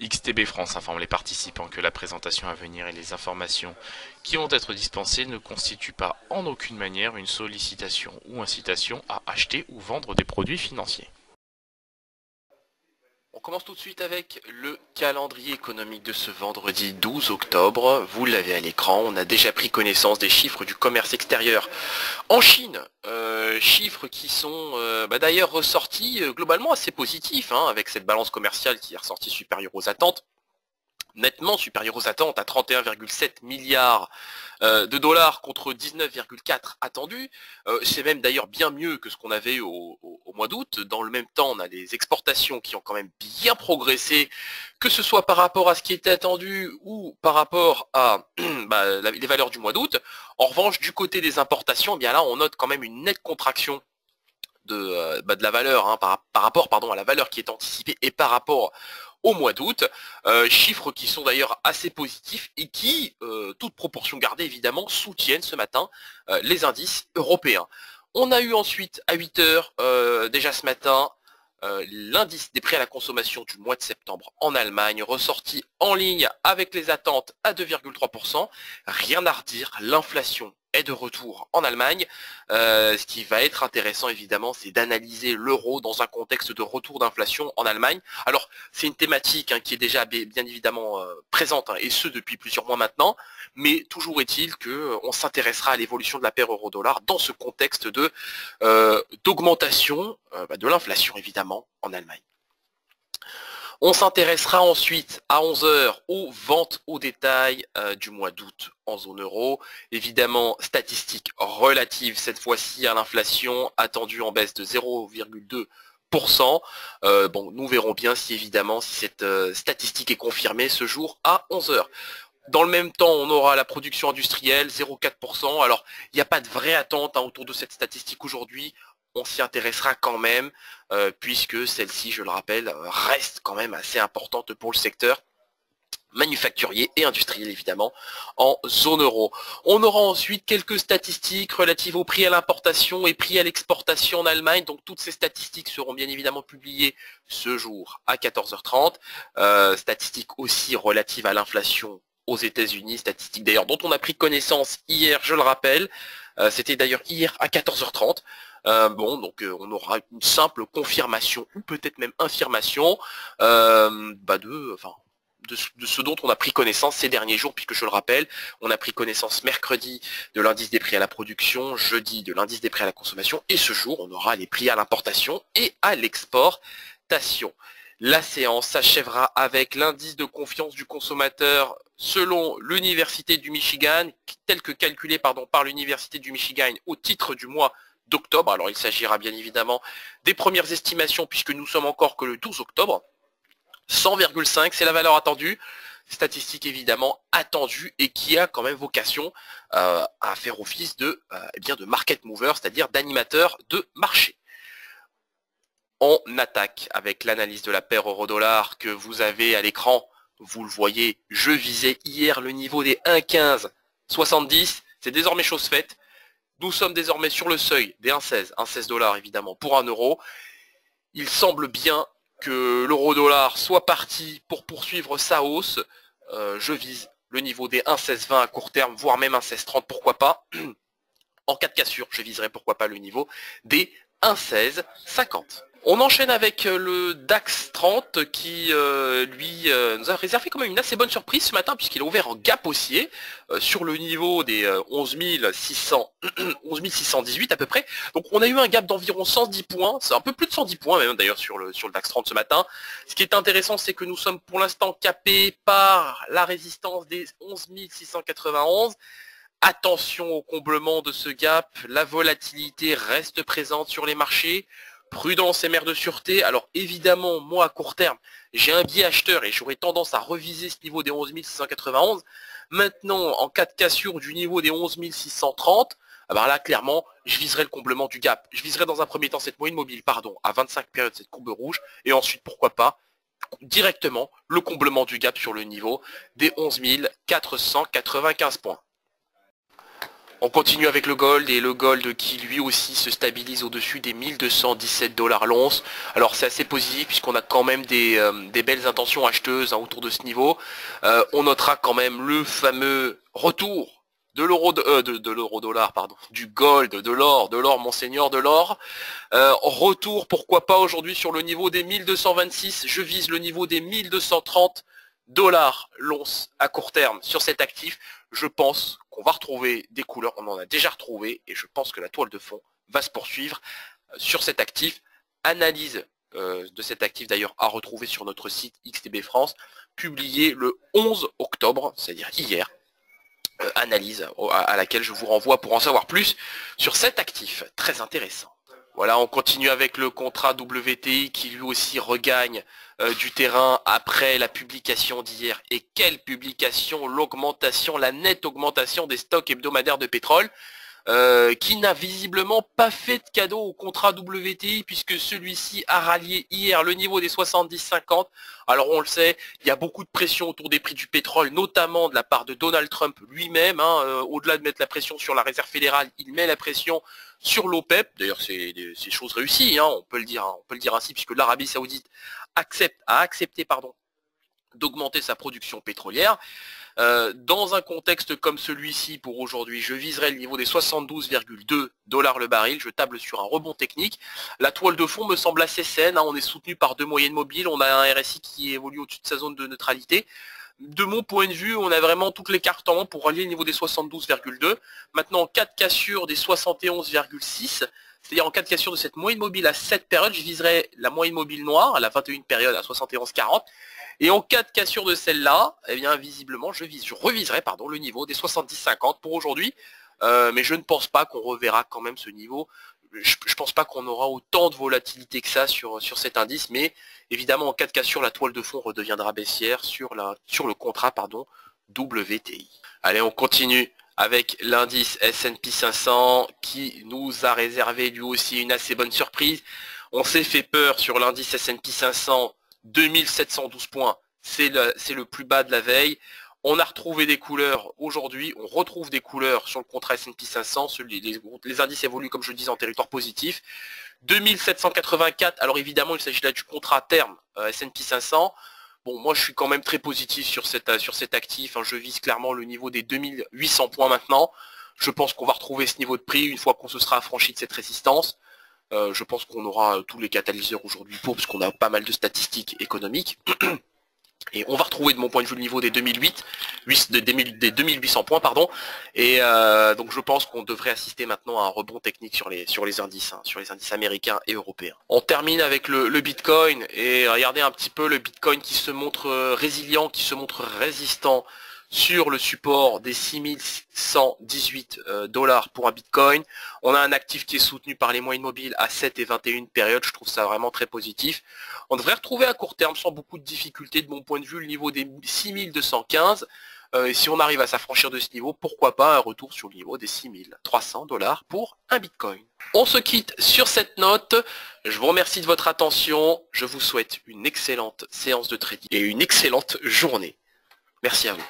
XTB France informe les participants que la présentation à venir et les informations qui vont être dispensées ne constituent pas en aucune manière une sollicitation ou incitation à acheter ou vendre des produits financiers. On commence tout de suite avec le calendrier économique de ce vendredi 12 octobre. Vous l'avez à l'écran, on a déjà pris connaissance des chiffres du commerce extérieur en Chine. Chiffres qui sont d'ailleurs ressortis globalement assez positifs, hein, avec cette balance commerciale qui est ressortie supérieure aux attentes, nettement supérieure aux attentes à 31,7 milliards de dollars contre 19,4 attendus. C'est même d'ailleurs bien mieux que ce qu'on avait au mois d'août. Dans le même temps, on a des exportations qui ont quand même bien progressé, que ce soit par rapport à ce qui était attendu ou par rapport à les valeurs du mois d'août. En revanche, du côté des importations, eh bien là, on note quand même une nette contraction de la valeur, hein, par rapport à la valeur qui est anticipée et par rapport au mois d'août, chiffres qui sont d'ailleurs assez positifs et qui, toute proportion gardée évidemment, soutiennent ce matin les indices européens. On a eu ensuite à 8 heures, déjà ce matin, l'indice des prix à la consommation du mois de septembre en Allemagne, ressorti en ligne avec les attentes à 2,3%. Rien à redire, l'inflation est de retour en Allemagne. Ce qui va être intéressant évidemment, c'est d'analyser l'euro dans un contexte de retour d'inflation en Allemagne. Alors c'est une thématique, hein, qui est déjà bien évidemment présente, hein, et ce depuis plusieurs mois maintenant, mais toujours est-il qu'on s'intéressera à l'évolution de la paire euro-dollar dans ce contexte de d'augmentation de l'inflation évidemment en Allemagne. On s'intéressera ensuite à 11 heures aux ventes au détail du mois d'août en zone euro. Évidemment, statistiques relatives cette fois-ci à l'inflation attendue en baisse de 0,2%. Bon, nous verrons bien si évidemment si cette statistique est confirmée ce jour à 11 heures. Dans le même temps, on aura la production industrielle, 0,4%. Alors, il n'y a pas de vraie attente, hein, autour de cette statistique aujourd'hui. On s'y intéressera quand même, puisque celle-ci, je le rappelle, reste quand même assez importante pour le secteur manufacturier et industriel évidemment en zone euro. On aura ensuite quelques statistiques relatives au prix à l'importation et prix à l'exportation en Allemagne. Donc toutes ces statistiques seront bien évidemment publiées ce jour à 14h30. Statistiques aussi relatives à l'inflation aux États-Unis, statistiques d'ailleurs dont on a pris connaissance hier, je le rappelle. C'était d'ailleurs hier à 14h30. On aura une simple confirmation ou peut-être même infirmation de ce dont on a pris connaissance ces derniers jours, puisque je le rappelle, on a pris connaissance mercredi de l'indice des prix à la production, jeudi de l'indice des prix à la consommation, et ce jour on aura les prix à l'importation et à l'exportation. La séance s'achèvera avec l'indice de confiance du consommateur selon l'Université du Michigan, tel que calculé par l'Université du Michigan au titre du mois d'octobre. Alors il s'agira bien évidemment des premières estimations, puisque nous sommes encore que le 12 octobre. 100,5, c'est la valeur attendue. Statistique évidemment attendue et qui a quand même vocation à faire office de market mover, c'est-à-dire d'animateur de marché. On attaque avec l'analyse de la paire euro-dollar que vous avez à l'écran. Vous le voyez, je visais hier le niveau des 1,1570. C'est désormais chose faite. Nous sommes désormais sur le seuil des 1,16 dollars évidemment pour 1 euro. Il semble bien que l'euro-dollar soit parti pour poursuivre sa hausse. Je vise le niveau des 1,1620 à court terme, voire même 1,1630, pourquoi pas. En cas de cassure, je viserai pourquoi pas le niveau des 1,1650. On enchaîne avec le DAX 30 qui nous a réservé quand même une assez bonne surprise ce matin, puisqu'il a ouvert en gap haussier sur le niveau des 11 618 à peu près. Donc on a eu un gap d'environ 110 points, c'est un peu plus de 110 points même d'ailleurs sur le DAX 30 ce matin. Ce qui est intéressant, c'est que nous sommes pour l'instant capés par la résistance des 11 691. Attention au comblement de ce gap, la volatilité reste présente sur les marchés. Prudence et mère de sûreté. Alors évidemment, moi à court terme, j'ai un biais acheteur et j'aurais tendance à reviser ce niveau des 11 691. Maintenant, en cas de cassure du niveau des 11 630, alors là, clairement, je viserai le comblement du gap. Je viserai dans un premier temps cette moyenne mobile, à 25 périodes, cette courbe rouge, et ensuite, pourquoi pas, directement, le comblement du gap sur le niveau des 11 495 points. On continue avec le gold, et le gold qui lui aussi se stabilise au-dessus des 1217 dollars l'once. Alors c'est assez positif puisqu'on a quand même des belles intentions acheteuses, hein, autour de ce niveau. On notera quand même le fameux retour de l'euro dollar, pardon, du gold, de l'or, monseigneur, de l'or. Retour, pourquoi pas aujourd'hui sur le niveau des 1226, je vise le niveau des 1230 dollars l'once à court terme sur cet actif. Je pense qu'on va retrouver des couleurs, on en a déjà retrouvé, et je pense que la toile de fond va se poursuivre sur cet actif. Analyse de cet actif d'ailleurs à retrouver sur notre site XTB France, publié le 11 octobre, c'est-à-dire hier. Analyse à laquelle je vous renvoie pour en savoir plus sur cet actif, très intéressant. Voilà, on continue avec le contrat WTI qui lui aussi regagne du terrain après la publication d'hier. Et quelle publication, l'augmentation, la nette augmentation des stocks hebdomadaires de pétrole, qui n'a visiblement pas fait de cadeau au contrat WTI puisque celui-ci a rallié hier le niveau des 70,50. Alors on le sait, il y a beaucoup de pression autour des prix du pétrole, notamment de la part de Donald Trump lui-même. Au-delà de mettre la pression sur la réserve fédérale, il met la pression sur l'OPEP. D'ailleurs c'est chose réussie, on peut le dire ainsi, puisque l'Arabie Saoudite a accepté d'augmenter sa production pétrolière. Dans un contexte comme celui-ci, pour aujourd'hui, je viserai le niveau des 72,2 dollars le baril. Je table sur un rebond technique. La toile de fond me semble assez saine. On est soutenu par deux moyennes mobiles. On a un RSI qui évolue au-dessus de sa zone de neutralité. De mon point de vue, on a vraiment toutes les cartes en main pour rallier le niveau des 72,2. Maintenant, en cas de cassure des 71,6, c'est-à-dire en cas de cassure de cette moyenne mobile à 7 périodes, je viserai la moyenne mobile noire à la 21 période à 71,40. Et en cas de cassure de celle-là, eh bien visiblement je reviserai le niveau des 70,50 pour aujourd'hui. Mais je ne pense pas qu'on reverra quand même ce niveau. Je ne pense pas qu'on aura autant de volatilité que ça sur cet indice, mais évidemment en cas de cassure, la toile de fond redeviendra baissière sur le contrat WTI. Allez, on continue avec l'indice S&P 500 qui nous a réservé lui aussi une assez bonne surprise. On s'est fait peur sur l'indice S&P 500, 2712 points, c'est le plus bas de la veille. On a retrouvé des couleurs aujourd'hui, on retrouve des couleurs sur le contrat S&P 500, les indices évoluent comme je le disais en territoire positif. 2784, alors évidemment il s'agit là du contrat à terme S&P 500. Bon, moi je suis quand même très positif sur cet actif, je vise clairement le niveau des 2800 points maintenant. Je pense qu'on va retrouver ce niveau de prix une fois qu'on se sera affranchi de cette résistance. Je pense qu'on aura tous les catalyseurs aujourd'hui puisqu'on a pas mal de statistiques économiques. Et on va retrouver de mon point de vue le niveau des 2800 points, Et donc je pense qu'on devrait assister maintenant à un rebond technique sur les indices, sur les indices américains et européens. On termine avec le Bitcoin, et regardez un petit peu le Bitcoin qui se montre résilient, qui se montre résistant sur le support des 6118 dollars pour un Bitcoin. On a un actif qui est soutenu par les moyennes mobiles à 7 et 21 périodes, je trouve ça vraiment très positif. On devrait retrouver à court terme sans beaucoup de difficultés de mon point de vue le niveau des 6215. Et si on arrive à s'affranchir de ce niveau, pourquoi pas un retour sur le niveau des 6300 dollars pour un Bitcoin. On se quitte sur cette note. Je vous remercie de votre attention. Je vous souhaite une excellente séance de trading et une excellente journée. Merci à vous.